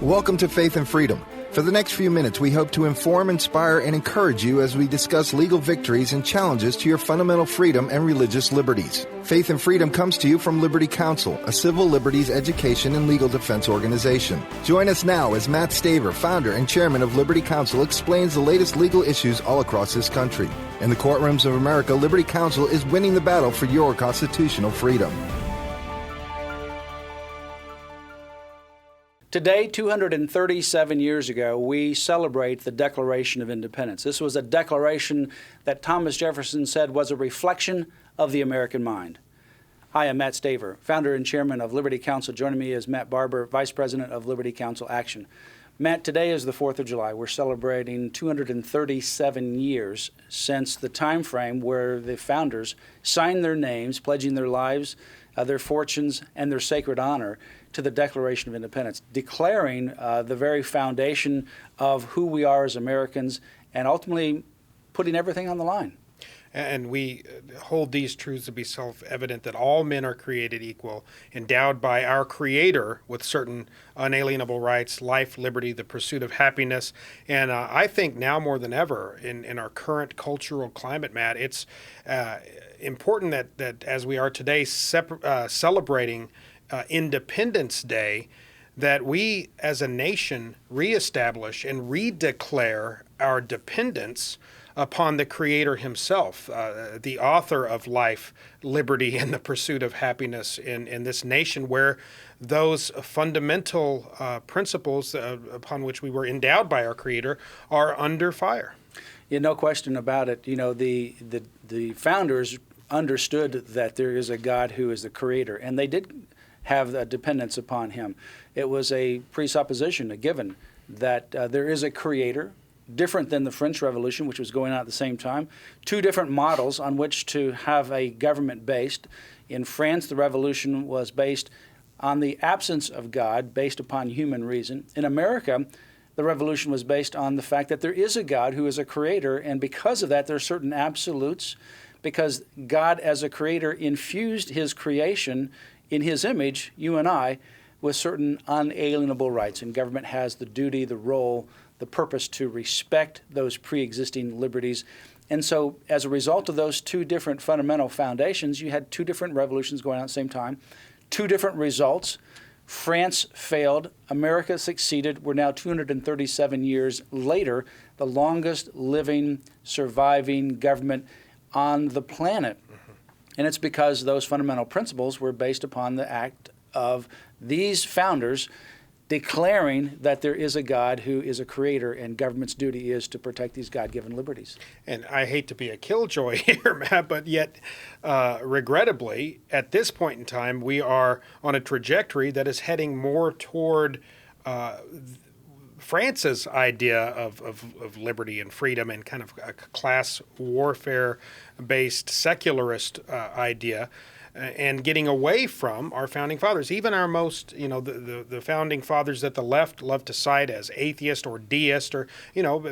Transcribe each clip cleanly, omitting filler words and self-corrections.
Welcome to Faith and Freedom. For the next few minutes, we hope to inform, inspire, and encourage you as we discuss legal victories and challenges to your fundamental freedom and religious liberties. Faith and Freedom comes to you from Liberty Counsel, a civil liberties education and legal defense organization. Join us now as Matt Staver, founder and chairman of Liberty Counsel, explains the latest legal issues all across this country. In the courtrooms of America, Liberty Counsel is winning the battle for your constitutional freedom. Today, 237 years ago, we celebrate the Declaration of Independence. This was a declaration that Thomas Jefferson said was a reflection of the American mind. Hi, I'm Matt Staver, founder and chairman of Liberty Counsel. Joining me is Matt Barber, vice president of Liberty Counsel Action. Matt, today is the 4th of July. We're celebrating 237 years since the time frame where the founders signed their names, pledging their lives, their fortunes, and their sacred honor to the Declaration of Independence, declaring the very foundation of who we are as Americans and ultimately putting everything on the line. And we hold these truths to be self-evident that all men are created equal, endowed by our Creator with certain unalienable rights, life, liberty, the pursuit of happiness. And I think now more than ever in our current cultural climate, Matt, it's important that as we are today celebrating Independence Day, that we as a nation reestablish and redeclare our dependence upon the Creator himself, the author of life, liberty, and the pursuit of happiness in this nation where those fundamental principles upon which we were endowed by our Creator are under fire. Yeah, no question about it. You know, the founders understood that there is a God who is the Creator, and they did have a dependence upon him. It was a presupposition, a given, that there is a Creator, different than the French Revolution, which was going on at the same time. Two different models on which to have a government based. In France, the revolution was based on the absence of God, based upon human reason. In America, the revolution was based on the fact that there is a God who is a creator, and because of that, there are certain absolutes, because God as a creator infused his creation in his image, you and I, with certain unalienable rights. And government has the duty, the role, the purpose to respect those pre-existing liberties. And so as a result of those two different fundamental foundations, you had two different revolutions going on at the same time, two different results. France failed, America succeeded. We're now 237 years later, the longest living, surviving government on the planet. And it's because those fundamental principles were based upon the act of these founders declaring that there is a God who is a creator, and government's duty is to protect these God-given liberties. And I hate to be a killjoy here, Matt, but yet, regrettably, at this point in time, we are on a trajectory that is heading more toward France's idea of liberty and freedom and kind of a class warfare-based secularist idea, and getting away from our founding fathers. Even our most, the founding fathers that the left love to cite as atheist or deist, or,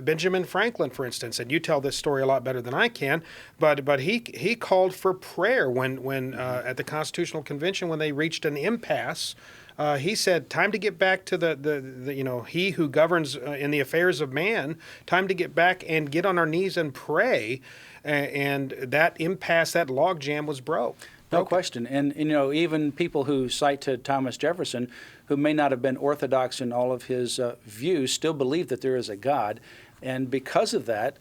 Benjamin Franklin, for instance, and you tell this story a lot better than I can, but he called for prayer when at the Constitutional Convention, when they reached an impasse. He said, time to get back to the he who governs in the affairs of man, time to get back and get on our knees and pray. And that impasse, that logjam was broke. No question. And, even people who cite to Thomas Jefferson, who may not have been orthodox in all of his views, still believe that there is a God. And because of that,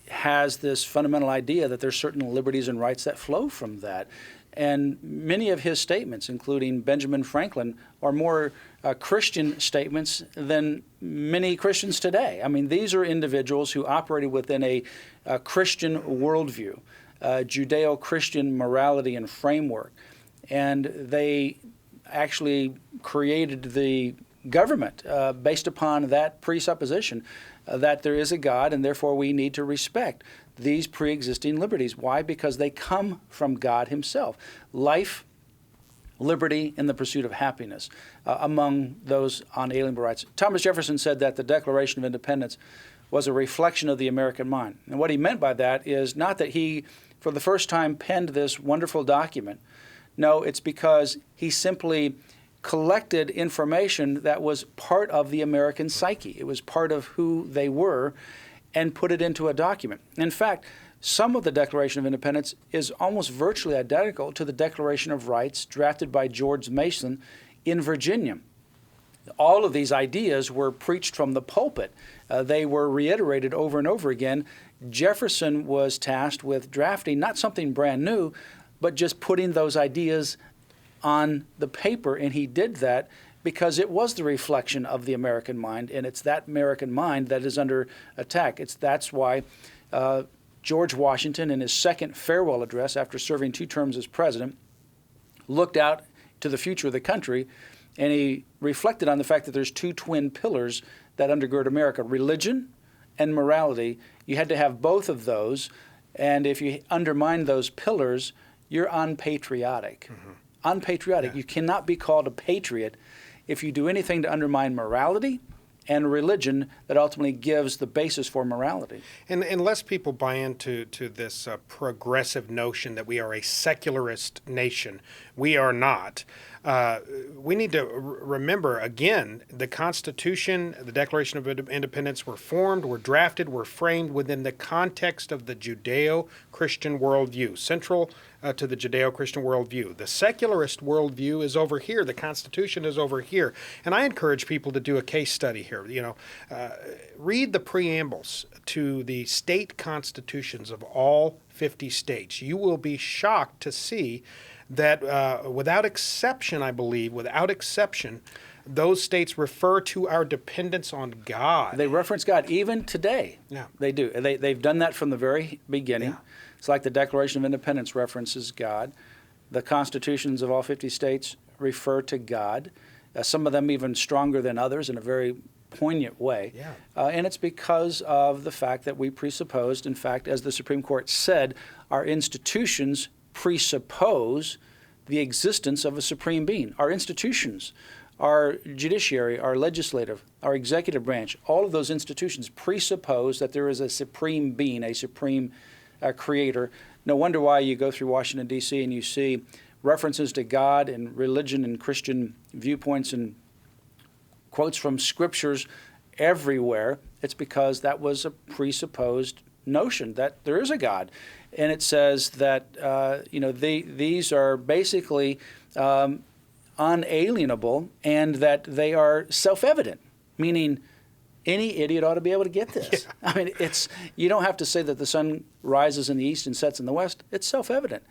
has this fundamental idea that there's certain liberties and rights that flow from that. And many of his statements, including Benjamin Franklin, are more Christian statements than many Christians today. I mean, these are individuals who operated within a Christian worldview, Judeo-Christian morality and framework. And they actually created the government based upon that presupposition that there is a God, and therefore we need to respect these pre-existing liberties. Why? Because they come from God himself. Life, liberty, and the pursuit of happiness among those unalienable rights. Thomas Jefferson said that the Declaration of Independence was a reflection of the American mind. And what he meant by that is not that he, for the first time, penned this wonderful document. No, it's because he simply collected information that was part of the American psyche. It was part of who they were and put it into a document. In fact, some of the Declaration of Independence is almost virtually identical to the Declaration of Rights drafted by George Mason in Virginia. All of these ideas were preached from the pulpit. They were reiterated over and over again. Jefferson was tasked with drafting not something brand new, but just putting those ideas on the paper, and he did that because it was the reflection of the American mind, and it's that American mind that is under attack. That's why George Washington, in his second farewell address after serving 2 terms as president, looked out to the future of the country, and he reflected on the fact that there's 2 twin pillars that undergird America: religion and morality. You had to have both of those, and if you undermine those pillars, you're unpatriotic. Mm-hmm. Unpatriotic. Yeah. You cannot be called a patriot if you do anything to undermine morality and religion that ultimately gives the basis for morality. And unless people buy into this progressive notion that we are a secularist nation, we are not. We need to remember, again, the Constitution, the Declaration of Independence were formed, were drafted, were framed within the context of the Judeo-Christian worldview, central to the Judeo-Christian worldview. The secularist worldview is over here. The Constitution is over here. And I encourage people to do a case study here. Read the preambles to the state constitutions of all 50 states. You will be shocked to see that without exception, I believe, those states refer to our dependence on God. They reference God even today. Yeah. They do. They've done that from the very beginning. Yeah. It's like the Declaration of Independence references God. The constitutions of all 50 states refer to God. Some of them even stronger than others in a very poignant way. Yeah. And it's because of the fact that we presupposed, in fact, as the Supreme Court said, our institutions presuppose the existence of a supreme being. Our institutions, our judiciary, our legislative, our executive branch, all of those institutions presuppose that there is a supreme being, a supreme creator. No wonder why you go through Washington, D.C. and you see references to God and religion and Christian viewpoints and quotes from scriptures everywhere. It's because that was a presupposed notion that there is a God. And it says that these are basically unalienable and that they are self-evident, meaning any idiot ought to be able to get this. Yeah. I mean, you don't have to say that the sun rises in the east and sets in the west. It's self-evident.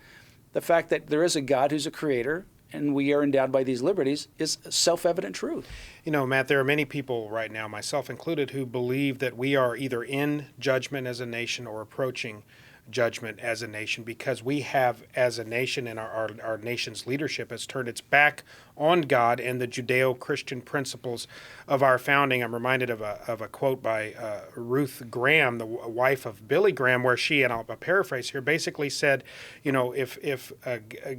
The fact that there is a God who's a creator and we are endowed by these liberties is self-evident truth. You know, Matt, there are many people right now, myself included, who believe that we are either in judgment as a nation or approaching judgment as a nation because we have, as a nation, and our nation's leadership has turned its back on God and the Judeo-Christian principles of our founding. I'm reminded of a quote by Ruth Graham, the wife of Billy Graham, where she, and I'll paraphrase here, basically said, if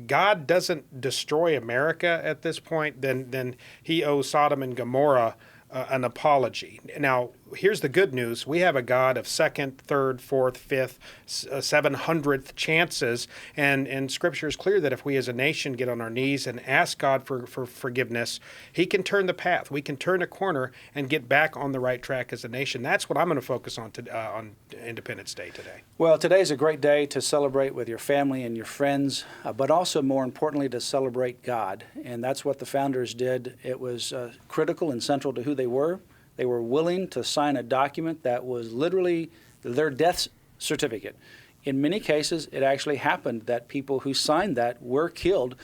God doesn't destroy America at this point, then he owes Sodom and Gomorrah an apology. Now, here's the good news. We have a God of second, third, fourth, fifth, 700th chances, and Scripture is clear that if we as a nation get on our knees and ask God for forgiveness, He can turn the path. We can turn a corner and get back on the right track as a nation. That's what I'm going to focus on on Independence Day today. Well, today is a great day to celebrate with your family and your friends, but also, more importantly, to celebrate God. And that's what the founders did. It was critical and central to who they were. They were willing to sign a document that was literally their death certificate. In many cases, it actually happened that people who signed that were killed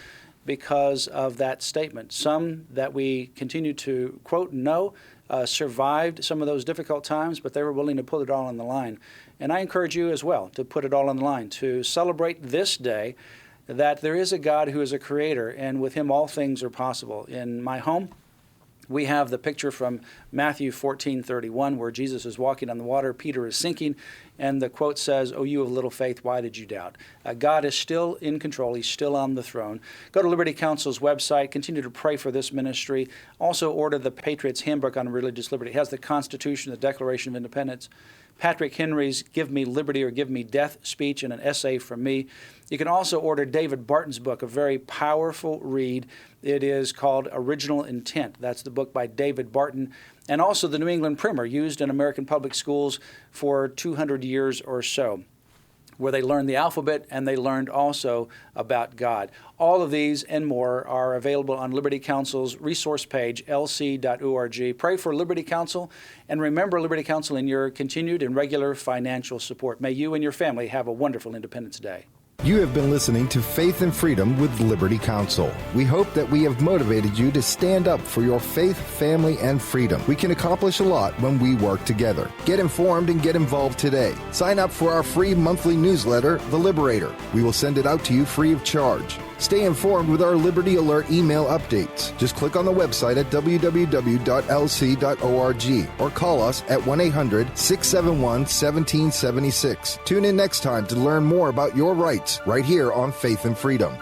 because of that statement. Some that we continue to quote and know survived some of those difficult times, but they were willing to put it all on the line. And I encourage you as well to put it all on the line, to celebrate this day that there is a God who is a creator, and with Him all things are possible. In my home, we have the picture from Matthew 14:31, where Jesus is walking on the water, Peter is sinking, and the quote says, "O you of little faith, why did you doubt?" God is still in control. He's still on the throne. Go to Liberty Counsel's website. Continue to pray for this ministry. Also order the Patriot's Handbook on Religious Liberty. It has the Constitution, the Declaration of Independence, Patrick Henry's Give Me Liberty or Give Me Death speech and an essay from me. You can also order David Barton's book, a very powerful read. It is called Original Intent. That's the book by David Barton. And also the New England Primer, used in American public schools for 200 years or so, where they learned the alphabet and they learned also about God. All of these and more are available on Liberty Counsel's resource page, lc.org. Pray for Liberty Counsel, and remember Liberty Counsel in your continued and regular financial support. May you and your family have a wonderful Independence Day. You have been listening to Faith and Freedom with Liberty Counsel. We hope that we have motivated you to stand up for your faith, family, and freedom. We can accomplish a lot when we work together. Get informed and get involved today. Sign up for our free monthly newsletter, The Liberator. We will send it out to you free of charge. Stay informed with our Liberty Alert email updates. Just click on the website at www.lc.org or call us at 1-800-671-1776. Tune in next time to learn more about your rights right here on Faith and Freedom.